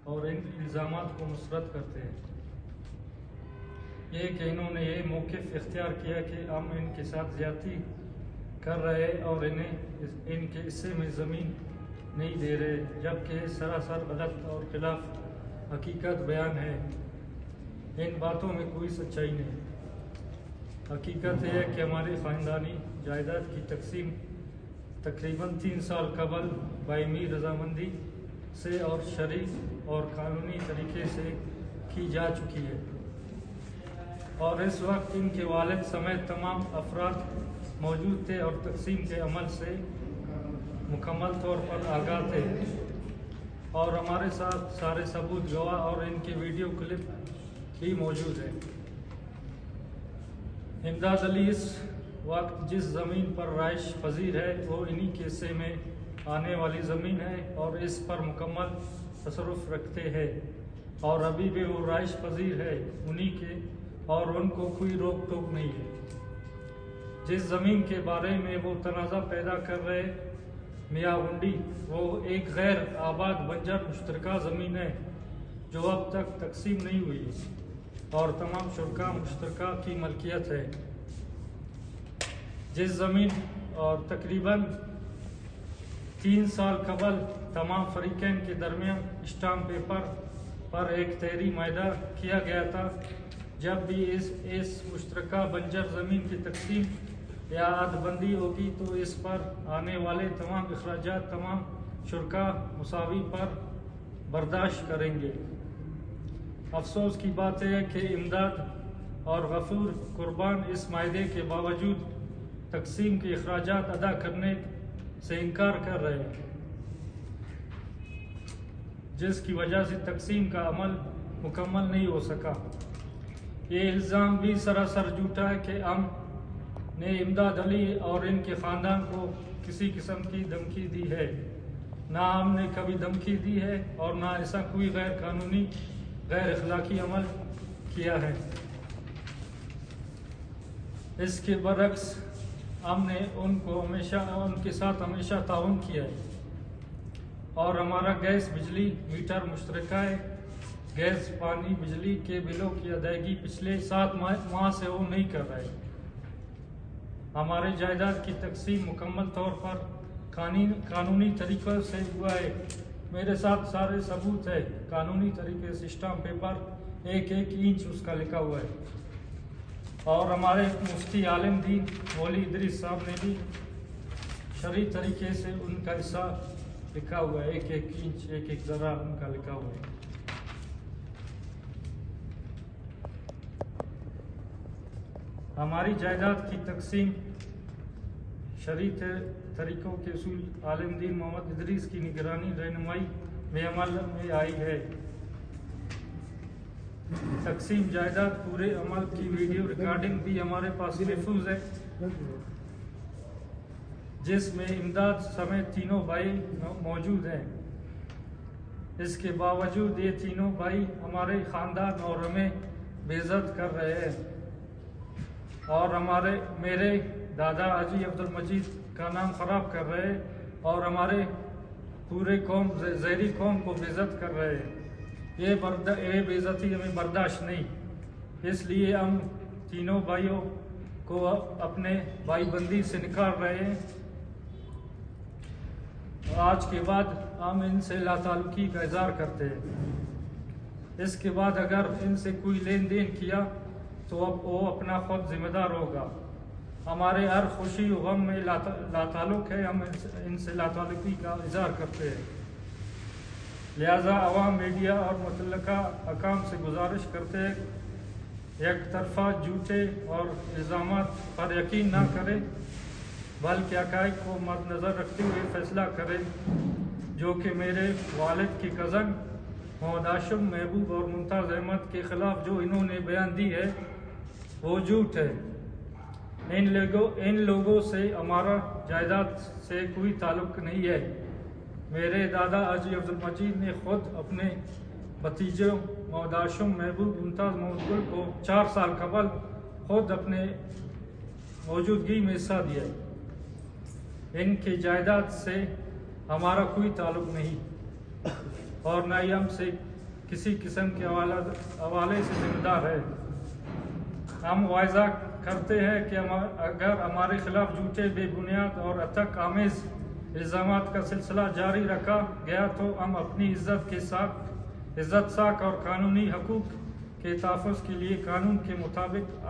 اور ان الزامات کو مسترد کرتے ہیں۔ یہ کہ انہوں نے یہ موقف اختیار کیا کہ ہم ان کے ساتھ زیادتی کر رہے اور انہیں ان کے حصے میں زمین نہیں دے رہے، جبکہ سراسر غلط اور خلاف حقیقت بیان ہے۔ ان باتوں میں کوئی سچائی نہیں۔ حقیقت یہ ہے کہ ہماری خاندانی جائیداد کی تقسیم تقریباً 3 سال قبل باہمی رضامندی سے اور شرعی اور قانونی طریقے سے کی جا چکی ہے، اور اس وقت ان کے والد سمیت تمام افراد موجود تھے اور تقسیم کے عمل سے مکمل طور پر آگاہ تھے، اور ہمارے ساتھ سارے ثبوت، گواہ اور ان کے ویڈیو کلپ بھی موجود ہیں۔ امداد علی اس وقت جس زمین پر رہائش پذیر ہے وہ انہی کے حصے میں آنے والی زمین ہے اور اس پر مکمل تصرف رکھتے ہیں، اور ابھی بھی وہ رہائش پذیر ہے انہی کے، اور ان کو کوئی روک ٹوک نہیں ہے۔ جس زمین کے بارے میں وہ تنازع پیدا کر رہے میاں گنڈی، وہ ایک غیر آباد بنجر مشترکہ زمین ہے جو اب تک تقسیم نہیں ہوئی اور تمام شرکاء مشترکہ کی ملکیت ہے۔ جس زمین اور تقریباً 3 سال قبل تمام فریقین کے درمیان اسٹامپ پیپر پر ایک تحریری معاہدہ کیا گیا تھا، جب بھی اس مشترکہ بنجر زمین کی تقسیم یا عہد بندی ہوگی تو اس پر آنے والے تمام اخراجات تمام شرکاء مساوی پر برداشت کریں گے۔ افسوس کی بات ہے کہ امداد اور غفور قربان اس معاہدے کے باوجود تقسیم کے اخراجات ادا کرنے سے انکار کر رہے ہیں، جس کی وجہ سے تقسیم کا عمل مکمل نہیں ہو سکا۔ یہ الزام بھی سراسر جھوٹا ہے کہ ہم نے امداد علی اور ان کے خاندان کو کسی قسم کی دھمکی دی ہے۔ نہ ہم نے کبھی دھمکی دی ہے اور نہ ایسا کوئی غیر قانونی غیر اخلاقی عمل کیا ہے۔ اس کے برعکس ہم نے ان کے ساتھ ہمیشہ تعاون کیا ہے، اور ہمارا گیس بجلی میٹر مشترکہ ہے۔ گیس پانی بجلی کے بلوں کی ادائیگی پچھلے 7 ماہ سے وہ نہیں کر رہے۔ ہمارے جائیداد کی تقسیم مکمل طور پر قانونی طریقے سے ہوا ہے۔ میرے ساتھ سارے ثبوت ہے، قانونی طریقے سے اسٹامپ پیپر 1 انچ اس کا لکھا ہوا ہے، اور ہمارے مفتی عالم دین مولوی ادریس صاحب نے بھی شرعی طریقے سے ان کا حصہ لکھا ہوا ہے، 1 انچ 1 ذرہ ان کا لکھا ہوا ہے۔ ہماری جائیداد کی تقسیم شرعی طریقوں کے اصول عالم دین محمد ادریس کی نگرانی رہنمائی میں عمل میں آئی ہے۔ تقسیم جائیداد پورے عمل کی ویڈیو ریکارڈنگ بھی ہمارے پاس محفوظ ہے، جس میں امداد سمیت تینوں بھائی موجود ہیں۔ اس کے باوجود یہ تینوں بھائی ہمارے خاندان اور ہمیں بے عزت کر رہے ہیں، اور میرے دادا حاجی عبدالمجید کا نام خراب کر رہے ہیں، اور ہمارے پورے زہری قوم کو بے عزت کر رہے ہیں۔ یہ بے عزتی ہمیں برداشت نہیں، اس لیے ہم تینوں بھائیوں کو اپنے بھائی بندی سے نکال رہے ہیں۔ آج کے بعد ہم ان سے لا تعلقی کا اظہار کرتے ہیں۔ اس کے بعد اگر ان سے کوئی لین دین کیا تو اب وہ اپنا خود ذمہ دار ہوگا۔ ہمارے ہر خوشی و غم میں لا تعلق ہے، ہم ان سے لا تعلقی کا اظہار کرتے ہیں۔ لہذا عوام، میڈیا اور متعلقہ حکام سے گزارش کرتے ہیں یک طرفہ جھوٹے اور الزامات پر یقین نہ کریں، بلکہ حقائق کو مد نظر رکھتے ہوئے فیصلہ کریں۔ جو کہ میرے والد کی کزن محمد ہاشم محبوب اور ممتاز احمد کے خلاف جو انہوں نے بیان دی ہے وہ جھوٹ ہے۔ ان لوگوں سے ہمارا جائیداد سے کوئی تعلق نہیں ہے۔ میرے دادا حاجی عبدالمجید نے خود اپنے بھتیجوں محمد ہاشم محبوب ممتاز محمد گل کو 4 سال قبل خود اپنے موجودگی میں حصہ دیا ہے۔ ان کی جائیداد سے ہمارا کوئی تعلق نہیں، اور نہ ہی ہم سے کسی قسم کے حوالے سے ذمہ دار ہے۔ ہم وعدہ کرتے ہیں کہ اگر ہمارے خلاف جھوٹے، بے بنیاد اور اتک آمیز الزامات کا سلسلہ جاری رکھا گیا تو ہم اپنی عزت ساکھ اور قانونی حقوق کے تحفظ کے لیے قانون کے مطابق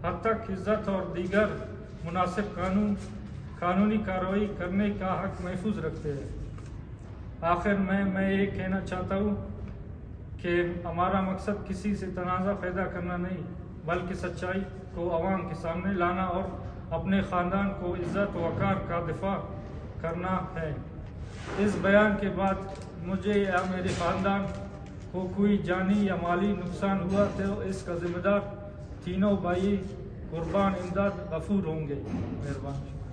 حد تک عزت اور دیگر مناسب قانونی کارروائی کرنے کا حق محفوظ رکھتے ہیں۔ آخر میں یہ کہنا چاہتا ہوں کہ ہمارا مقصد کسی سے تنازع پیدا کرنا نہیں، بلکہ سچائی کو عوام کے سامنے لانا اور اپنے خاندان کو عزت و وقار کا دفاع کرنا ہے۔ اس بیان کے بعد مجھے یا میرے خاندان کو کوئی جانی یا مالی نقصان ہوا تو اس کا ذمہ دار تینوں بھائی قربان امداد غفور ہوں گے۔ مہربانی۔